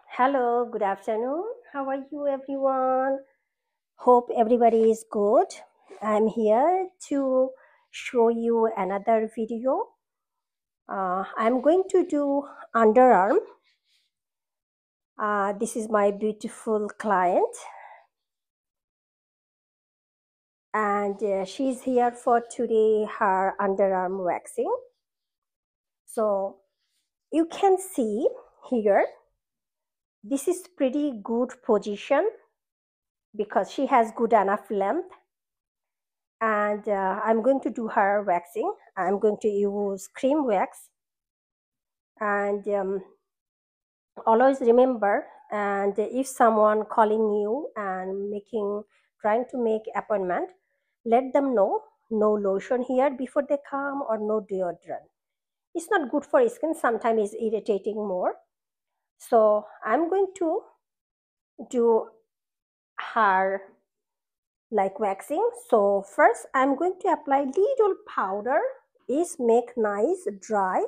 Hello, good afternoon. How are you, everyone? Hope everybody is good. I'm here to show you another video. I'm going to do underarm. This is my beautiful client, and she's here for today her underarm waxing. So you can see here, this is pretty good position because she has good enough length. And I'm going to do her waxing. I'm going to use cream wax, and always remember, and if someone calling you and trying to make appointment, let them know no lotion here before they come or no deodorant. It's not good for skin, sometimes it's irritating more. So I'm going to do her like waxing. So first I'm going to apply little powder, is make nice dry.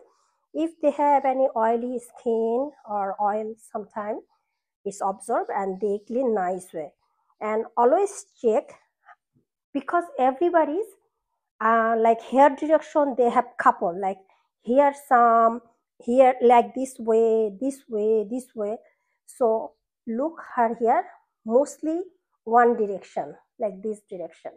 If they have any oily skin or oil, sometime it's absorbed and they clean nice way. And always check, because everybody's like hair direction, they have couple, like here some, here like this way, this way, this way. So look her here, mostly one direction, like this direction.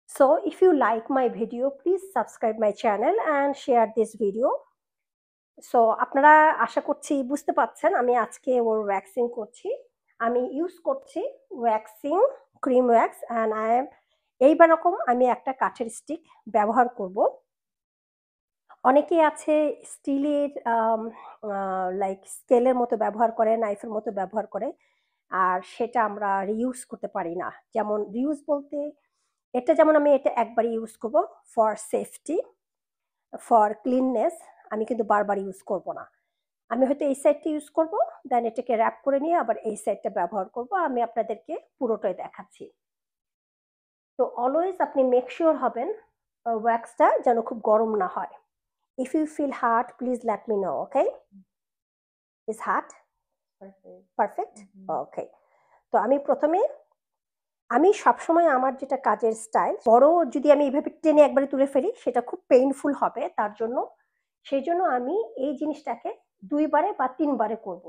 So if you like my video, please subscribe my channel and share this video. So আপনারা আশা করছি বুঝতে পাচ্ছেন আমি আজকে ওর waxing করছি। আমি use করছি waxing cream wax, and এইবার রকম আমি একটা কাঠের স্টিক ব্যবহার করব। অনেকেই আছে স্টিলের লাইক স্কেলের মতো ব্যবহার করে, নাইফের মতো ব্যবহার করে, আর সেটা আমরা রিউজ করতে পারি না। যেমন রিউজ বলতে, এটা যেমন আমি এটা একবার ইউজ করব ফর সেফটি, ফর ক্লিননেস, আমি কিন্তু বারবার ইউজ করব না। আমি হয়তো এই সাইডটা ইউজ করব, দেন এটাকে র্যাপ করে নিয়ে আবার এই সাইডটা ব্যবহার করব। আমি আপনাদেরকে পুরোটাই দেখাচ্ছি। তো অলওয়েজ আপনি মেক শিওর হবেন ওয়্যাক্সটা যেন খুব গরম না হয়। If you feel hot, please let me know, okay? Is hot? Perfect? Okay. তো আমি সবসময় আমার যেটা কাজের স্টাইল, বড় যদি আমি এইভাবে টেনে একবারে তুলে ফেলি সেটা খুব পেইনফুল হবে, তার জন্য সেই জন্য আমি এই জিনিসটাকে 2 বারে বা 3 বারে করব।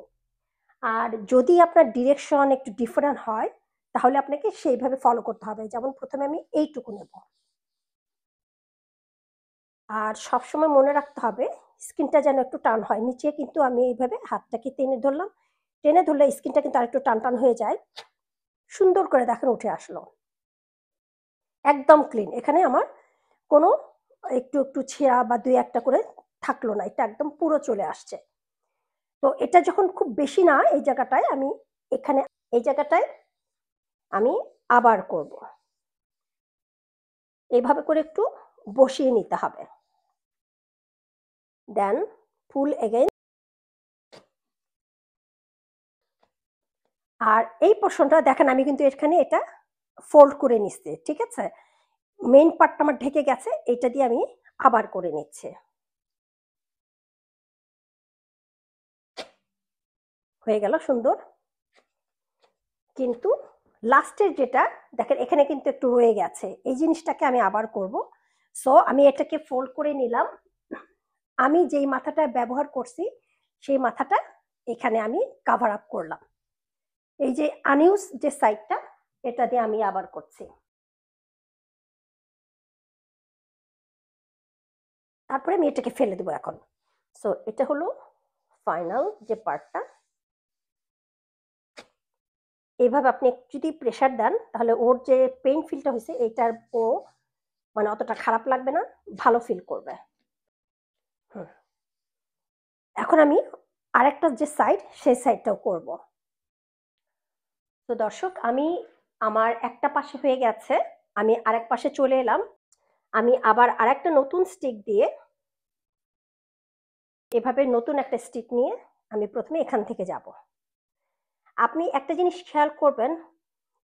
আর যদি আপনার ডিরেকশন একটু ডিফারেন্ট হয় তাহলে আপনাকে সেইভাবে ফলো করতে হবে। যেমন প্রথমে আমি এইটুকু নেব, আর সবসময় মনে রাখতে হবে স্কিনটা যেন একটু টান হয় নিচে, কিন্তু আমি এইভাবে হাতটাকে টেনে ধরলাম, টেনে ধরলে স্কিনটা কিন্তু আরেকটু টান টান হয়ে যায়। সুন্দর করে দেখেন উঠে আসলো, একদম ক্লিন। এখানে আমার কোনো একটু একটু ছেঁড়া বা 2-1টা করে থাকলো না, এটা একদম পুরো চলে আসছে। তো এটা যখন খুব বেশি না, এই জায়গাটায় আমি এখানে এই জায়গাটায় আমি আবার করব, এইভাবে করে একটু বসিয়ে নিতে হবে, দেন পুল এগেইন। আর এই পোর্শনটা দেখেন আমি কিন্তু এখানে এটা ফোল্ড করে নিচ্ছি, ঠিক আছে? মেইন পার্টটা আমার ঢেকে গেছে, এটা দিয়ে আমি আবার করে নিচ্ছি। হয়ে গেল সুন্দর। কিন্তু লাস্টের যেটা দেখেন এখানে কিন্তু একটু রয়ে গেছে, এই জিনিসটাকে আমি আবার করব। সো আমি এটাকে ফোল্ড করে নিলাম, আমি যেই মাথাটা ব্যবহার করছি সেই মাথাটা এখানে আমি কাভার আপ করলাম। এই যে আনইউজ যে সাইডটা, এটা দিয়ে আমি আবার করছি। তারপরে আমি এটাকে ফেলে দেবো এখন। সো এটা হলো ফাইনাল যে পার্টটা। এইভাবে আপনি যদি প্রেসার দেন তাহলে ওর যে পেইন ফিলটা হয়েছে এটার ও মানে অতটা খারাপ লাগবে না, ভালো ফিল করবে। এখন আমি আরেকটা যে সাইড সেই সাইডটাও করব। তো দর্শক, আমার একটা পাশে হয়ে গেছে, আমি আরেক পাশে চলে এলাম। আমি আবার আরেকটা নতুন স্টিক দিয়ে, এভাবে নতুন একটা স্টিক নিয়ে আমি প্রথমে এখান থেকে যাব। আপনি একটা জিনিস খেয়াল করবেন,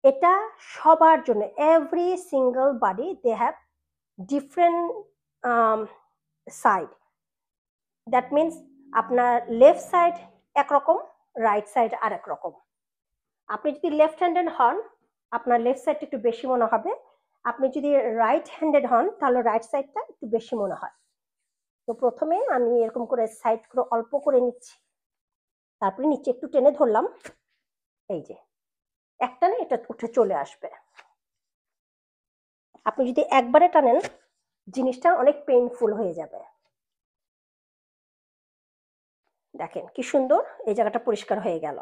এটা সবার জন্য, every single body they have different side. That means আপনার লেফট সাইড একরকম, রাইট সাইড আর এক রকম। আপনি যদি লেফট হ্যান্ডেড হন আপনার লেফট সাইডটা একটু বেশি মনে হবে, আপনি যদি রাইট হ্যান্ডেড হন তাহলে রাইট সাইডটা একটু বেশি মনে হয়। তো প্রথমে আমি এরকম করে সাইড করে অল্প করে নিচ্ছি, তারপরে নিচে একটু টেনে ধরলাম, এই যে একটা না এটা উঠে চলে আসবে। আপনি যদি একবারে টানেন জিনিসটা অনেক পেইনফুল হয়ে যাবে। দেখেন কি সুন্দর এই জায়গাটা পরিষ্কার হয়ে গেল।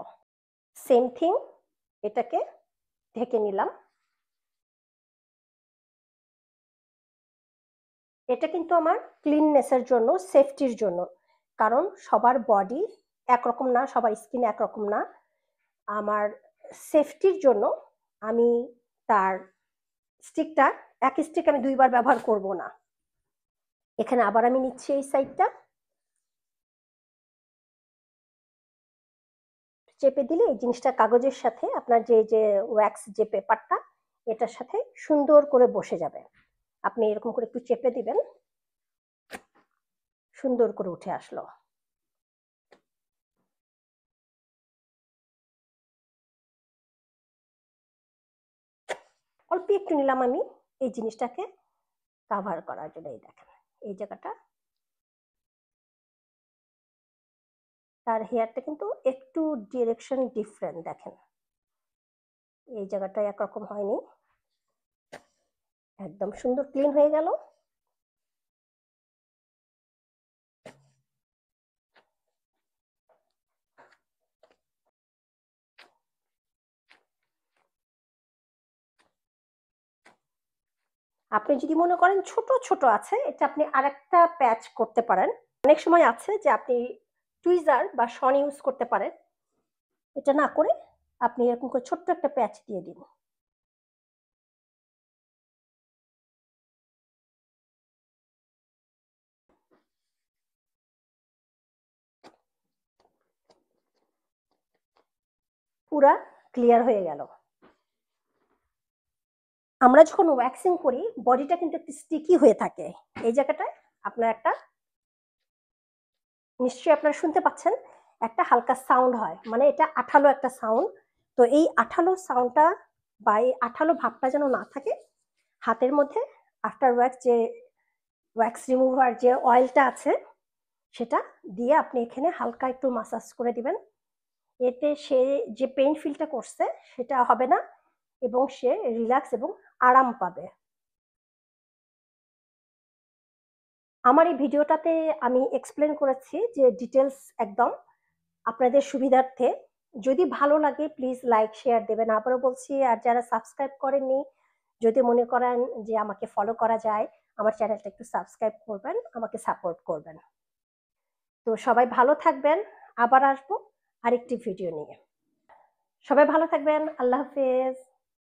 সেম থিং এটাকে ঢেকে নিলাম। এটা কিন্তু আমার ক্লিননেসের জন্য, সেফটির জন্য, কারণ সবার বডি একরকম না, সবার স্কিন একরকম না। আমার সেফটির জন্য আমি তার স্টিকটা, এক স্টিক আমি দুইবার ব্যবহার করব না। এখানে আবার আমি নিচ্ছি এই সাইডটা, চেপে দিলে এই জিনিসটা কাগজের সাথে আপনার যে যে ওয়্যাক্স যে পেপারটা এটার সাথে সুন্দর করে বসে যাবে। আপনি এরকম করে একটু চেপে দিবেন, সুন্দর করে উঠে আসলো। অল্প একটু নিলাম আমি এই জিনিসটাকে কাভার করার জন্য। এই দেখেন এই জায়গাটা, তার হেয়ারটা কিন্তু একটু ডিরেকশন ডিফারেন্ট, দেখেন এই জায়গাটা একরকম হয়নি, একদম সুন্দর ক্লিন হয়ে গেল। আপনি যদি মনে করেন ছোট ছোট আছে, এটা আপনি আরেকটা প্যাচ করতে পারেন। অনেক সময় আছে যে আপনি টুইজার বা শন ইউজ করতে পারেন, এটা না করে আপনি এরকম করে ছোট্ট একটা প্যাচ দিয়ে দিন। পুরা ক্লিয়ার হয়ে গেল। আমরা যখন ওয়্যাক্সিং করি বডিটা কিন্তু একটু স্টিকি হয়ে থাকে। এই জায়গাটায় আপনার একটা, নিশ্চয়ই আপনারা শুনতে পাচ্ছেন একটা হালকা সাউন্ড হয়, মানে এটা আঠালো একটা সাউন্ড। তো এই আঠালো সাউন্ডটা বা এই আঠালো ভাবটা যেন না থাকে, হাতের মধ্যে আফটার ওয়্যাক্স যে ওয়্যাক্স রিমুভার যে অয়েলটা আছে সেটা দিয়ে আপনি এখানে হালকা একটু মাসাজ করে দিবেন। এতে সে যে পেইন ফিলটা করছে সেটা হবে না এবং সে রিল্যাক্স এবং আরাম পাবে। আমার এই ভিডিওটাতে আমি এক্সপ্লেন করেছি যে ডিটেলস একদম আপনাদের সুবিধার্থে। যদি ভালো লাগে প্লিজ লাইক শেয়ার দেবেন, আবারও বলছি। আর যারা সাবস্ক্রাইব করেননি, যদি মনে করেন যে আমাকে ফলো করা যায়, আমার চ্যানেলটা একটু সাবস্ক্রাইব করবেন, আমাকে সাপোর্ট করবেন। তো সবাই ভালো থাকবেন, আবার আসবো আরেকটি ভিডিও নিয়ে। সবাই ভালো থাকবেন, আল্লাহ হাফেজ।